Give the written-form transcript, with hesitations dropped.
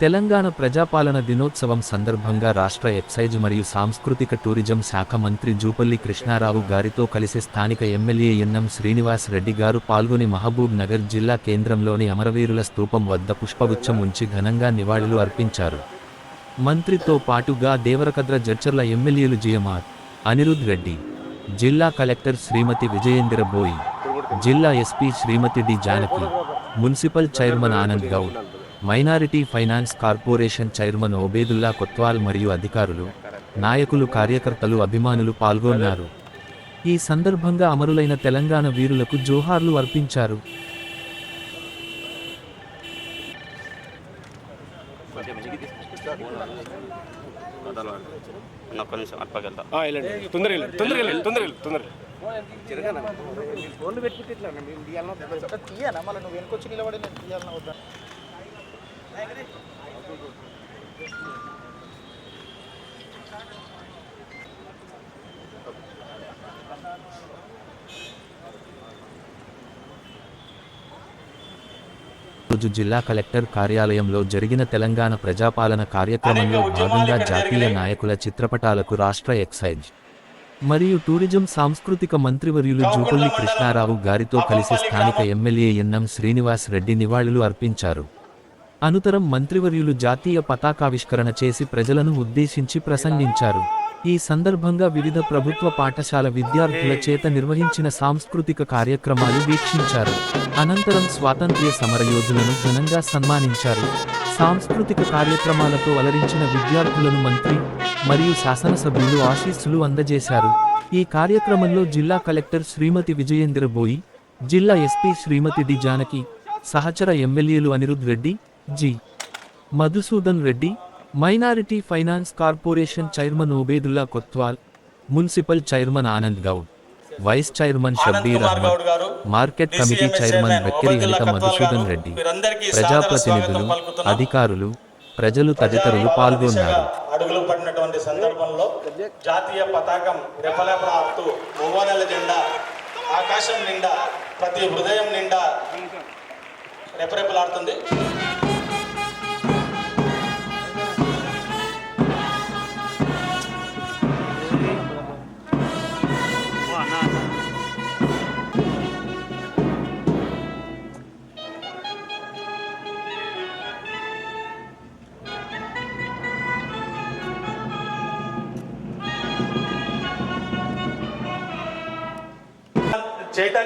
తెలంగాణ ప్రజాపాలన దినోత్సవం సందర్భంగా రాష్ట్ర ఎక్సైజ్ మరియు సాంస్కృతిక టూరిజం శాఖ మంత్రి జూపల్లి కృష్ణారావు గారితో కలిసి స్థానిక ఎమ్మెల్యే ఎన్ఎం శ్రీనివాస్ రెడ్డి గారు పాల్గొని మహబూబ్ నగర్ జిల్లా కేంద్రంలోని అమరవీరుల స్తూపం వద్ద పుష్పగుచ్చం ఉంచి ఘనంగా నివాళులు అర్పించారు. మంత్రితో పాటుగా దేవరకద్ర జడ్చర్ల ఎమ్మెల్యేలు జిఎంఆర్ అనిరుద్ రెడ్డి, జిల్లా కలెక్టర్ శ్రీమతి విజయేంద్ర బోయి, జిల్లా SP Shrimati D Janaki, municipal chairman Anand Goud, minority finance corporation chairman Obedullah Kotwal మరియు అధికారులు, నాయకులు, కార్యకర్తలు, అభిమానులు పాల్గొన్నారు. ఈ సందర్భంగా అమరులైన తెలంగాణ వీరులకు జోహార్లు అర్పించారు. రోజు జిల్లా కలెక్టర్ కార్యాలయంలో జరిగిన తెలంగాణ ప్రజాపాలన కార్యక్రమంలో భాగంగా జాతీయ నాయకుల చిత్రపటాలకు రాష్ట్ర ఎక్సైజ్ మరియు టూరిజం సాంస్కృతిక మంత్రివర్యులు జూపల్లి కృష్ణారావు గారితో కలిసి స్థానిక ఎమ్మెల్యే ఎన్ఎం శ్రీనివాస్ రెడ్డి నివాళులు అర్పించారు. అనంతరం మంత్రివర్యులు జాతీయ పతాకావిష్కరణ చేసి ప్రజలను ఉద్దేశించి ప్రసంగించారు. ఈ సందర్భంగా వివిధ ప్రభుత్వ పాఠశాల విద్యార్థుల చేత నిర్వహించిన సాంస్కృతిక కార్యక్రమాలు వీక్షించారు. అనంతరం స్వాతంత్ర్య సమరయోధులను ఘనంగా సన్మానించారు. సాంస్కృతిక కార్యక్రమాలతో అలరించిన విద్యార్థులను మంత్రి మరియు శాసనసభ్యులు ఆశీస్సులు అందజేశారు. ఈ కార్యక్రమంలో జిల్లా కలెక్టర్ శ్రీమతి విజయేంద్ర బోయి, జిల్లా ఎస్పీ శ్రీమతి డి జానకి, సహచర ఎమ్మెల్యేలు Anirudh Reddy, G. Madhusudan Reddy, minority finance corporation chairman Obedullah Kotwal, municipal chairman Anand Goud, vice chairman Shabbir Ahmed, market committee chairman Bekkeri Haritha Madhusudan Reddy, ప్రజాప్రతినిధులు, అధికారులు, ప్రజలు తదితరులు పాల్గొన్నారు. అడుగులు పడినటువంటి సందర్భంలో జాతీయ పతాకం రెపరెపలాడుతూ మూవనెల జెండా ఆకాశం నిండా ప్రతి హృదయం నిండా రెపరెపలాడుతుంది. చైతన్య